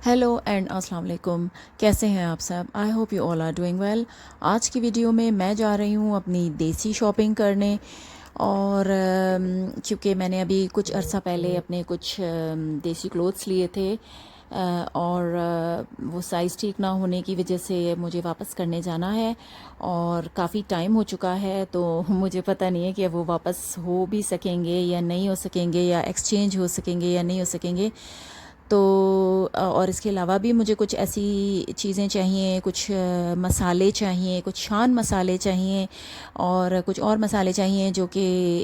Hello and अस्सलाम वालेकुम। कैसे हैं आप सब? I hope you all are doing well. आज की वीडियो में मैं जा रही हूँ अपनी देसी शॉपिंग करने। और क्योंकि मैंने अभी कुछ अरसा पहले अपने कुछ देसी क्लोथ्स लिए थे, और वो साइज़ ठीक ना होने की वजह से मुझे वापस करने जाना है। और काफ़ी टाइम हो चुका है, तो मुझे पता नहीं है कि वो वापस हो भी सकेंगे या नहीं हो सकेंगे, या एक्सचेंज हो सकेंगे या नहीं हो सकेंगे। तो और इसके अलावा भी मुझे कुछ ऐसी चीज़ें चाहिए, कुछ मसाले चाहिए, कुछ शान मसाले चाहिए, और कुछ और मसाले चाहिए जो कि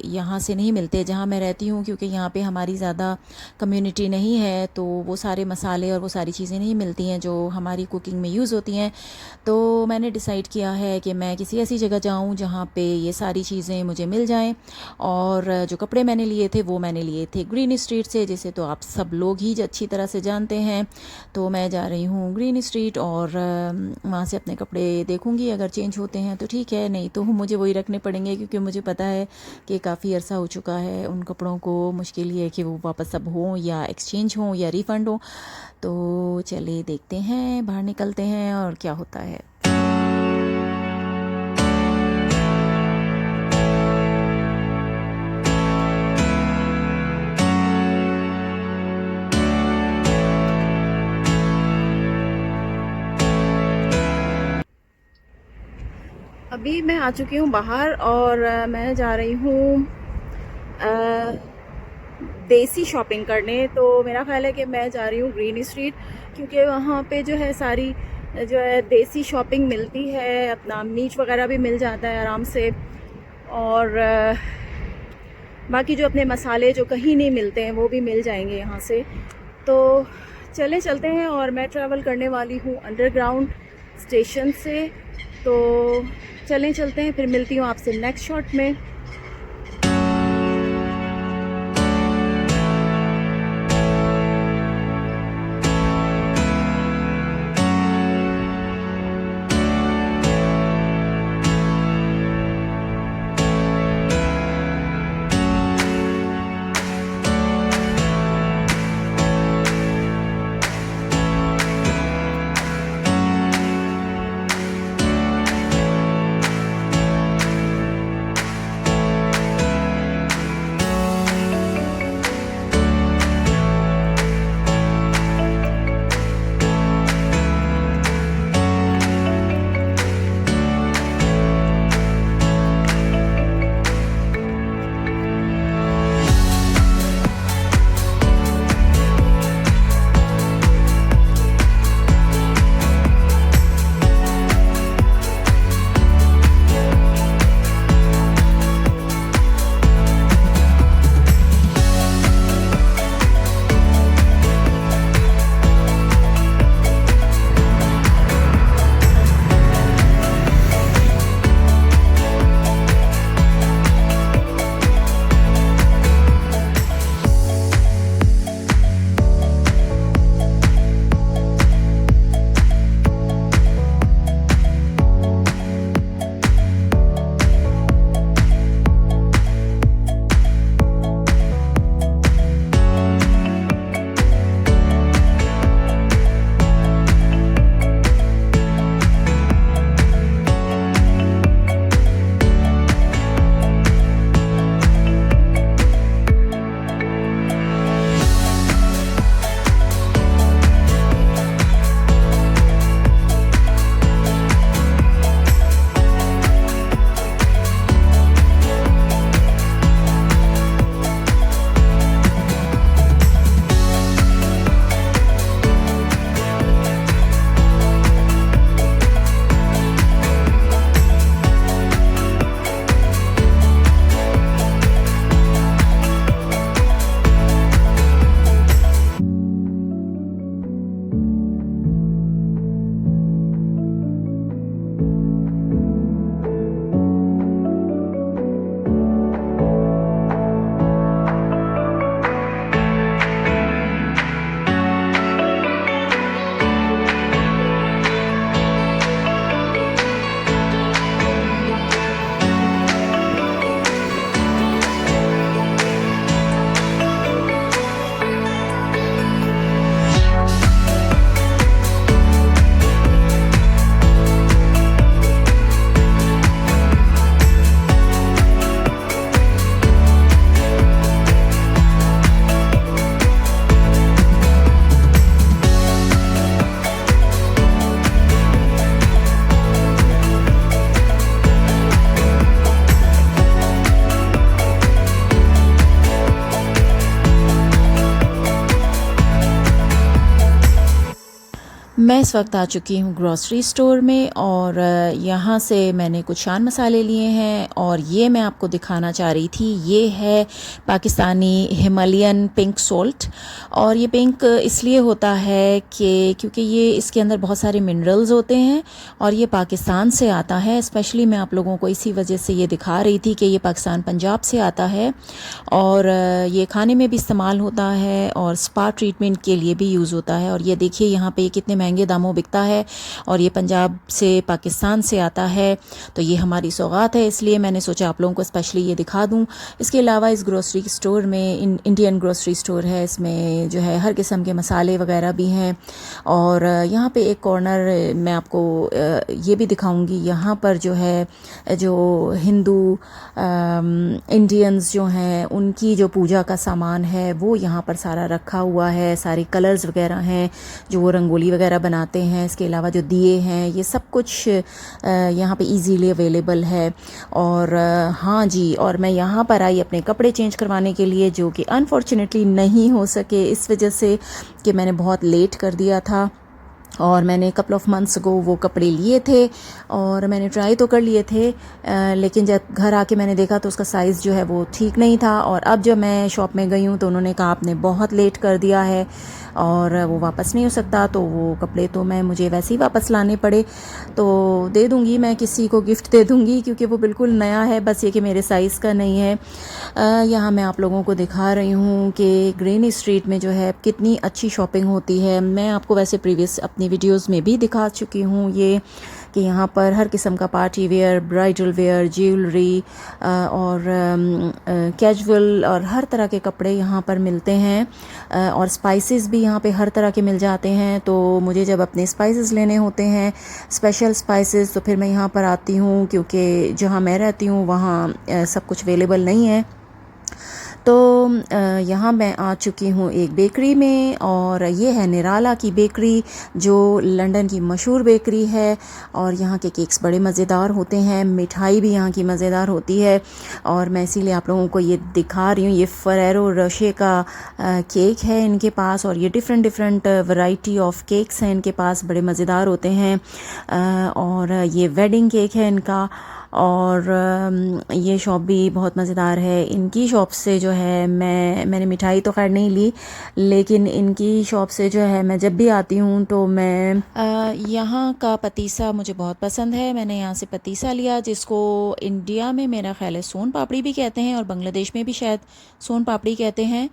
यहाँ से नहीं मिलते जहाँ मैं रहती हूँ, क्योंकि यहाँ पे हमारी ज़्यादा कम्युनिटी नहीं है, तो वो सारे मसाले और वो सारी चीज़ें नहीं मिलती हैं जो हमारी कुकिंग में यूज़ होती हैं। तो मैंने डिसाइड किया है कि मैं किसी ऐसी जगह जाऊँ जहाँ पे ये सारी चीज़ें मुझे मिल जाएं। और जो कपड़े मैंने लिए थे वो मैंने लिए थे ग्रीन स्ट्रीट से, जिसे तो आप सब लोग ही अच्छी तरह से जानते हैं। तो मैं जा रही हूँ ग्रीन स्ट्रीट, और वहाँ से अपने कपड़े देखूँगी, अगर चेंज होते हैं तो ठीक है, नहीं तो मुझे वही रखने पड़ेंगे, क्योंकि मुझे पता है कि काफ़ी अरसा हो चुका है उन कपड़ों को। मुश्किल ही है कि वो वापस अब हों या एक्सचेंज हों या रिफ़ंड हो। तो चलिए देखते हैं, बाहर निकलते हैं और क्या होता है। अभी मैं आ चुकी हूँ बाहर, और मैं जा रही हूँ देसी शॉपिंग करने। तो मेरा ख्याल है कि मैं जा रही हूँ ग्रीन स्ट्रीट, क्योंकि वहाँ पे जो है सारी जो है देसी शॉपिंग मिलती है, अपना मीट वगैरह भी मिल जाता है आराम से। और बाकी जो अपने मसाले जो कहीं नहीं मिलते हैं वो भी मिल जाएंगे यहाँ से। तो चलते हैं, और मैं ट्रैवल करने वाली हूँ अंडरग्राउंड स्टेशन से। तो चलते हैं, फिर मिलती हूँ आपसे नेक्स्ट शॉट में। मैं इस वक्त आ चुकी हूँ ग्रॉसरी स्टोर में और यहाँ से मैंने कुछ शान मसाले लिए हैं और ये मैं आपको दिखाना चाह रही थी। ये है पाकिस्तानी हिमालयन पिंक सोल्ट और ये पिंक इसलिए होता है कि क्योंकि ये इसके अंदर बहुत सारे मिनरल्स होते हैं और ये पाकिस्तान से आता है। स्पेशली मैं आप लोगों को इसी वजह से ये दिखा रही थी कि ये पाकिस्तान पंजाब से आता है और ये खाने में भी इस्तेमाल होता है और स्पा ट्रीटमेंट के लिए भी यूज़ होता है। और ये देखिए यहाँ पे कितने महंगे दामों बिकता है और ये पंजाब से पाकिस्तान से आता है, तो ये हमारी सौगात है, इसलिए मैंने सोचा आप लोगों को स्पेशली ये दिखा दूं। इसके अलावा इस ग्रोसरी स्टोर में इंडियन ग्रोसरी स्टोर है, इसमें जो है हर किस्म के मसाले वगैरह भी हैं। और यहाँ पे एक कॉर्नर मैं आपको ये भी दिखाऊंगी, यहाँ पर जो है जो हिंदू इंडियंस जो हैं उनकी जो पूजा का सामान है वो यहाँ पर सारा रखा हुआ है। सारे कलर्स वगैरह हैं जो वो रंगोली वगैरह बनाते हैं। इसके अलावा जो दिए हैं ये सब कुछ यहाँ पे इजीली अवेलेबल है। और हाँ जी, और मैं यहाँ पर आई अपने कपड़े चेंज करवाने के लिए, जो कि अनफॉर्चुनेटली नहीं हो सके इस वजह से कि मैंने बहुत लेट कर दिया था। और मैंने कपल ऑफ मंथ्स को वो कपड़े लिए थे और मैंने ट्राई तो कर लिए थे, लेकिन जब घर आके मैंने देखा तो उसका साइज़ जो है वो ठीक नहीं था। और अब जब मैं शॉप में गई हूँ तो उन्होंने कहा आपने बहुत लेट कर दिया है और वो वापस नहीं हो सकता, तो वो कपड़े तो मुझे वैसे ही वापस लाने पड़े। तो दे दूँगी, मैं किसी को गिफ्ट दे दूँगी क्योंकि वो बिल्कुल नया है, बस ये कि मेरे साइज़ का नहीं है। यहाँ मैं आप लोगों को दिखा रही हूँ कि ग्रीन स्ट्रीट में जो है कितनी अच्छी शॉपिंग होती है। मैं आपको वैसे प्रीवियस अपनी वीडियोस में भी दिखा चुकी हूँ ये कि यहाँ पर हर किस्म का party wear, bridal where, jewellery और कैजुअल और हर तरह के कपड़े यहाँ पर मिलते हैं। और स्पाइसेस भी यहाँ पे हर तरह के मिल जाते हैं। तो मुझे जब अपने स्पाइसेस लेने होते हैं, स्पेशल स्पाइसेस, तो फिर मैं यहाँ पर आती हूँ, क्योंकि जहाँ मैं रहती हूँ वहाँ सब कुछ अवेलेबल नहीं है। तो यहाँ मैं आ चुकी हूँ एक बेकरी में और ये है निराला की बेकरी, जो लंदन की मशहूर बेकरी है। और यहाँ के केक्स बड़े मज़ेदार होते हैं, मिठाई भी यहाँ की मज़ेदार होती है। और मैं इसीलिए आप लोगों को ये दिखा रही हूँ। ये फरेरो रोशे का केक है इनके पास और ये डिफरेंट वैरायटी ऑफ केक्स हैं इनके पास, बड़े मज़ेदार होते हैं। और ये वेडिंग केक है इनका। और ये शॉप भी बहुत मज़ेदार है। इनकी शॉप से जो है मैंने मिठाई तो खैर नहीं ली, लेकिन इनकी शॉप से जो है मैं जब भी आती हूँ तो मैं यहाँ का पतीसा मुझे बहुत पसंद है। मैंने यहाँ से पतीसा लिया, जिसको इंडिया में मेरा ख्याल है सोन पापड़ी भी कहते हैं और बांग्लादेश में भी शायद सोन पापड़ी कहते हैं।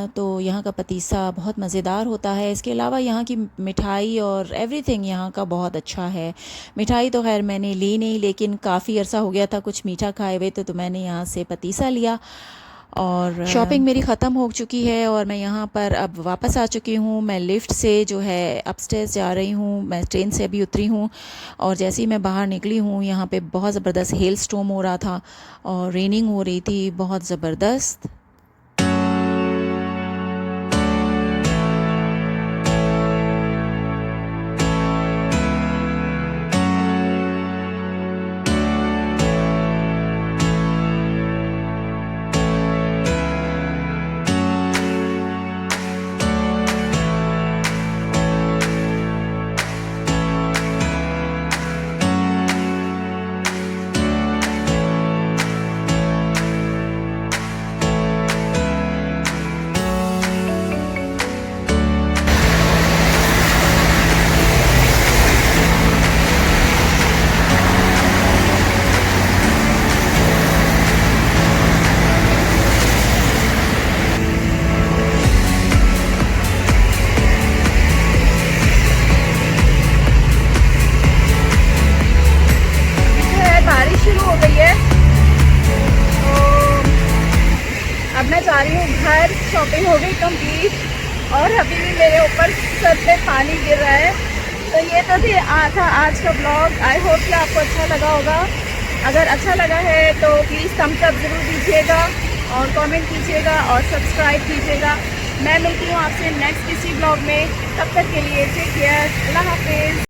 तो यहाँ का पतीसा बहुत मज़ेदार होता है। इसके अलावा यहाँ की मिठाई और एवरीथिंग यहाँ का बहुत अच्छा है। मिठाई तो खैर मैंने ली नहीं, लेकिन काफ़ी अरसा हो गया था कुछ मीठा खाए हुए, तो मैंने यहाँ से पतीसा लिया। और शॉपिंग मेरी ख़त्म हो चुकी है और मैं यहाँ पर अब वापस आ चुकी हूँ। मैं लिफ्ट से जो है अपस्टेयर्स जा रही हूँ, मैं ट्रेन से अभी उतरी हूँ। और जैसे ही मैं बाहर निकली हूँ, यहाँ पे बहुत ज़बरदस्त हेल स्टॉर्म हो रहा था और रेनिंग हो रही थी बहुत ज़बरदस्त। अब मैं जा रही हूँ घर। शॉपिंग हो गई कंप्लीट और अभी भी मेरे ऊपर सर पे पानी गिर रहा है। तो ये तो था आज का ब्लॉग। आई होप कि आपको अच्छा लगा होगा। अगर अच्छा लगा है तो प्लीज़ थम्स अप ज़रूर दीजिएगा और कमेंट कीजिएगा और सब्सक्राइब कीजिएगा। मैं मिलती हूँ आपसे नेक्स्ट किसी ब्लॉग में। तब तक के लिए टेक केयर, अल्लाह हाफिज़।